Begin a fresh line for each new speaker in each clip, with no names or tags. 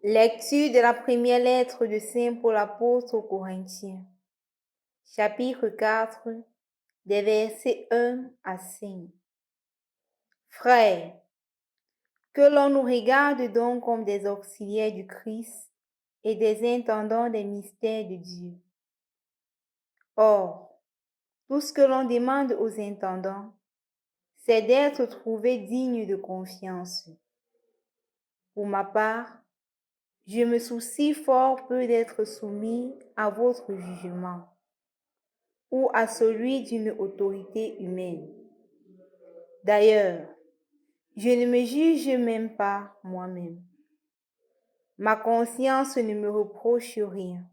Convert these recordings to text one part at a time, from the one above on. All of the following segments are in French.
Lecture de la première lettre de Saint Paul apôtre aux Corinthiens, chapitre 4, des versets 1 à 5. Frères, que l'on nous regarde donc comme des auxiliaires du Christ et des intendants des mystères de Dieu. Or, tout ce que l'on demande aux intendants, c'est d'être trouvés dignes de confiance. Pour ma part, je me soucie fort peu d'être soumis à votre jugement ou à celui d'une autorité humaine. D'ailleurs, je ne me juge même pas moi-même. Ma conscience ne me reproche rien.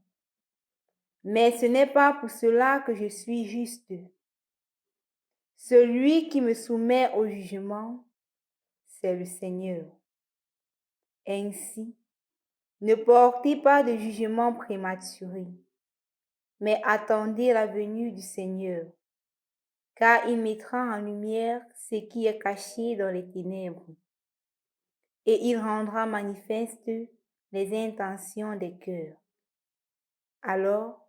Mais ce n'est pas pour cela que je suis juste. Celui qui me soumet au jugement, c'est le Seigneur. Ainsi, ne portez pas de jugement prématuré, mais attendez la venue du Seigneur, car il mettra en lumière ce qui est caché dans les ténèbres, et il rendra manifeste les intentions des cœurs. Alors,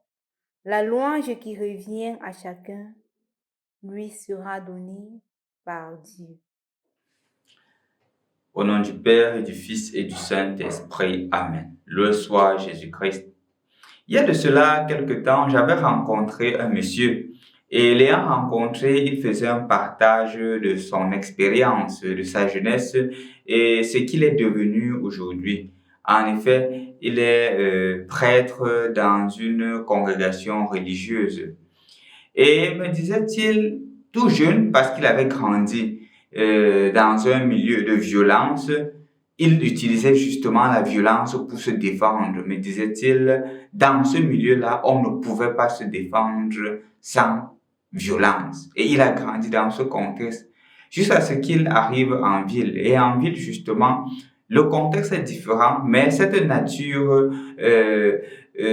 la louange qui revient à chacun lui sera donnée par Dieu.
Au nom du Père, et du Fils et du Saint-Esprit. Amen. Loué soit Jésus-Christ. Il y a de cela quelque temps, j'avais rencontré un monsieur et l'ayant rencontré, il faisait un partage de son expérience, de sa jeunesse et ce qu'il est devenu aujourd'hui. En effet, il est prêtre dans une congrégation religieuse. Et me disait-il, tout jeune, parce qu'il avait grandi dans un milieu de violence, il utilisait justement la violence pour se défendre. Me disait-il, dans ce milieu-là, on ne pouvait pas se défendre sans violence. Et il a grandi dans ce contexte jusqu'à ce qu'il arrive en ville. Et en ville, justement, le contexte est différent, mais cette nature,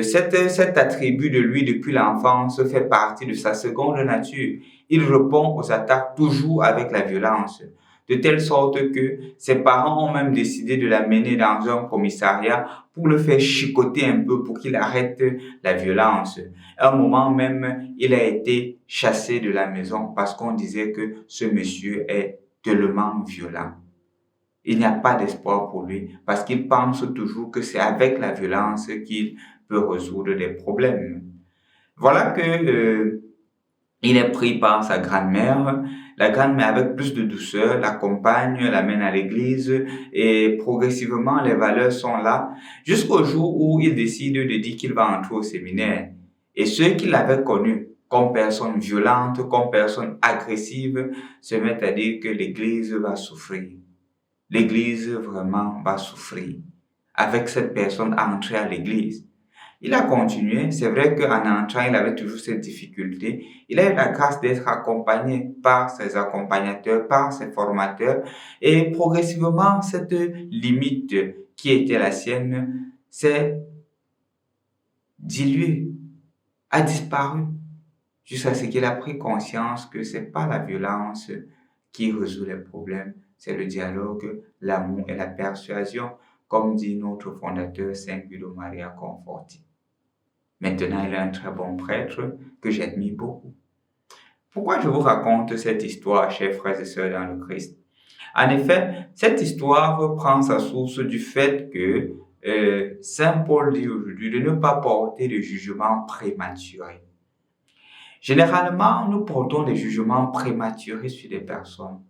cet attribut de lui depuis l'enfance fait partie de sa seconde nature. Il répond aux attaques toujours avec la violence, de telle sorte que ses parents ont même décidé de l'amener dans un commissariat pour le faire chicoter un peu, pour qu'il arrête la violence. À un moment même, il a été chassé de la maison parce qu'on disait que ce monsieur est tellement violent. Il n'y a pas d'espoir pour lui parce qu'il pense toujours que c'est avec la violence qu'il peut résoudre les problèmes. Voilà que il est pris par sa grand-mère. La grand-mère, avec plus de douceur, l'accompagne, l'amène à l'église et progressivement, les valeurs sont là jusqu'au jour où il décide de dire qu'il va entrer au séminaire. Et ceux qui l'avaient connu comme personne violente, comme personne agressive, se mettent à dire que l'église va souffrir. L'église vraiment va souffrir avec cette personne entrée à l'église. Il a continué. C'est vrai qu'en entrant, il avait toujours cette difficulté. Il a eu la grâce d'être accompagné par ses accompagnateurs, par ses formateurs. Et progressivement, cette limite qui était la sienne s'est diluée, a disparu, jusqu'à ce qu'il a pris conscience que c'est pas la violence qui résout les problèmes, c'est le dialogue, l'amour et la persuasion, comme dit notre fondateur Saint Guido Maria Conforti. Maintenant, il est un très bon prêtre que j'admire beaucoup. Pourquoi je vous raconte cette histoire, chers frères et sœurs dans le Christ? En effet, cette histoire prend sa source du fait que Saint Paul dit aujourd'hui de ne pas porter de jugement prématuré. Généralement, nous portons des jugements prématurés sur des personnes.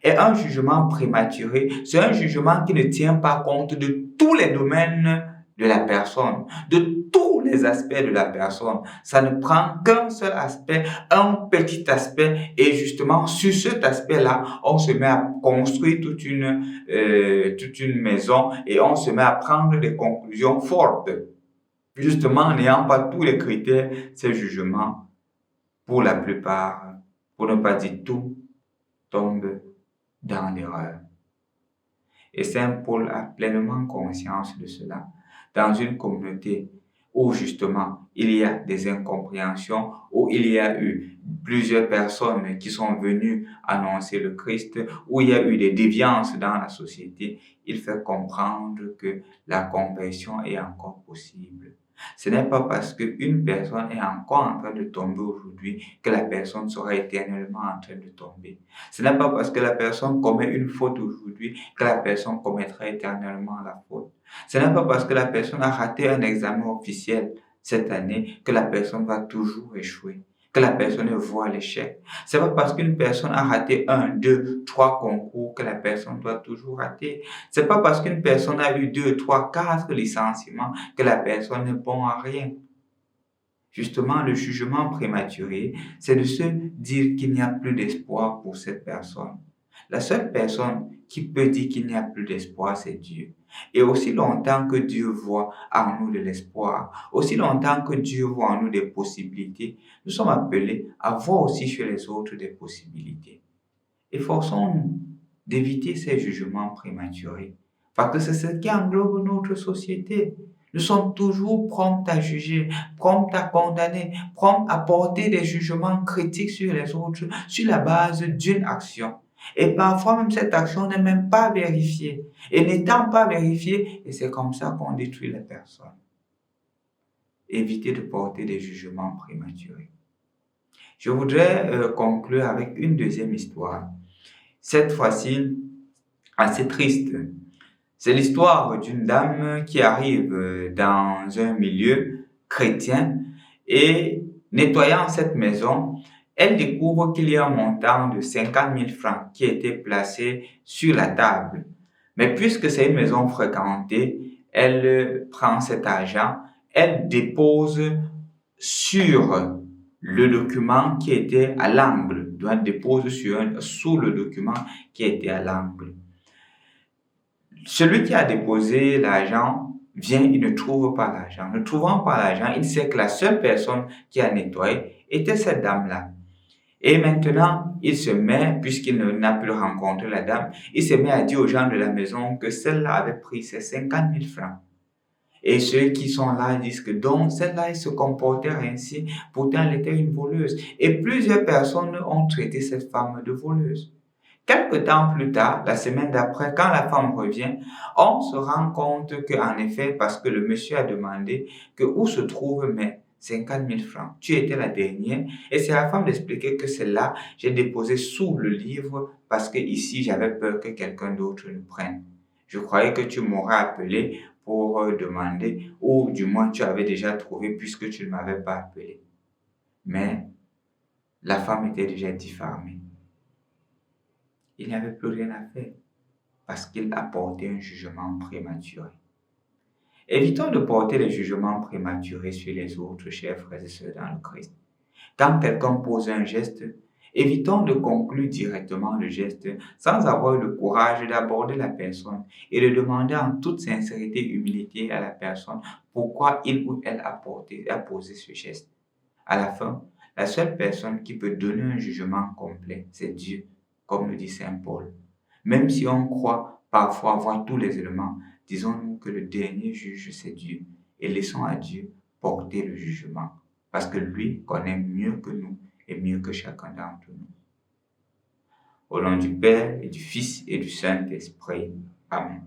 Et un jugement prématuré, c'est un jugement qui ne tient pas compte de tous les domaines de la personne, de tous les aspects de la personne. Ça ne prend qu'un seul aspect, un petit aspect, et justement, sur cet aspect-là, on se met à construire toute une maison et on se met à prendre des conclusions fortes. Justement, en n'ayant pas tous les critères, ces jugements, pour la plupart, pour ne pas dire tout, tombent dans l'erreur. Et Saint Paul a pleinement conscience de cela. Dans une communauté où justement il y a des incompréhensions, où il y a eu plusieurs personnes qui sont venues annoncer le Christ, où il y a eu des déviances dans la société, il fait comprendre que la conversion est encore possible. Ce n'est pas parce qu'une personne est encore en train de tomber aujourd'hui que la personne sera éternellement en train de tomber. Ce n'est pas parce que la personne commet une faute aujourd'hui que la personne commettra éternellement la faute. Ce n'est pas parce que la personne a raté un examen officiel cette année que la personne va toujours échouer, que la personne voit l'échec. Ce n'est pas parce qu'une personne a raté 1, 2, 3 concours que la personne doit toujours rater. Ce n'est pas parce qu'une personne a eu 2, 3, 4 licenciements que la personne n'est bon à rien. Justement, le jugement prématuré, c'est de se dire qu'il n'y a plus d'espoir pour cette personne. La seule personne qui peut dire qu'il n'y a plus d'espoir, c'est Dieu. Et aussi longtemps que Dieu voit en nous de l'espoir, aussi longtemps que Dieu voit en nous des possibilités, nous sommes appelés à voir aussi chez les autres des possibilités. Efforçons-nous d'éviter ces jugements prématurés, parce que c'est ce qui englobe notre société. Nous sommes toujours prompts à juger, prompts à condamner, prompts à porter des jugements critiques sur les autres sur la base d'une action. Et parfois même cette action n'est même pas vérifiée. Et n'étant pas vérifiée, et c'est comme ça qu'on détruit les personnes. Évitez de porter des jugements prématurés. Je voudrais conclure avec une deuxième histoire. Cette fois-ci, assez triste. C'est l'histoire d'une dame qui arrive dans un milieu chrétien et nettoyant cette maison, elle découvre qu'il y a un montant de 50 000 francs qui a été placé sur la table. Mais puisque c'est une maison fréquentée, elle prend cet argent, elle dépose sur le document qui était à l'angle. Donc, elle dépose sous le document qui était à l'angle. Celui qui a déposé l'argent vient, il ne trouve pas l'argent. Ne trouvant pas l'argent, il sait que la seule personne qui a nettoyé était cette dame-là. Et maintenant, il se met, puisqu'il n'a plus rencontré la dame, il se met à dire aux gens de la maison que celle-là avait pris ses 50 000 francs. Et ceux qui sont là disent que donc celle-là, elle se comportait ainsi, pourtant elle était une voleuse. Et plusieurs personnes ont traité cette femme de voleuse. Quelque temps plus tard, la semaine d'après, quand la femme revient, on se rend compte qu'en effet, parce que le monsieur a demandé que où se trouvent mes 50 000 francs. Tu étais la dernière. Et c'est la femme d'expliquer que celle-là, j'ai déposé sous le livre parce que ici, j'avais peur que quelqu'un d'autre le prenne. Je croyais que tu m'aurais appelé pour demander, ou du moins tu avais déjà trouvé puisque tu ne m'avais pas appelé. Mais la femme était déjà diffamée. Il n'y avait plus rien à faire parce qu'il a porté un jugement prématuré. Évitons de porter les jugements prématurés sur les autres, chers frères et sœurs dans le Christ. Quand quelqu'un pose un geste, évitons de conclure directement le geste sans avoir le courage d'aborder la personne et de demander en toute sincérité et humilité à la personne pourquoi il ou elle a posé ce geste. À la fin, la seule personne qui peut donner un jugement complet, c'est Dieu, comme le dit Saint Paul. Même si on croit parfois avoir tous les éléments, disons-nous que le dernier juge, c'est Dieu. Et laissons à Dieu porter le jugement. Parce que lui connaît mieux que nous et mieux que chacun d'entre nous. Au nom du Père et du Fils et du Saint-Esprit. Amen.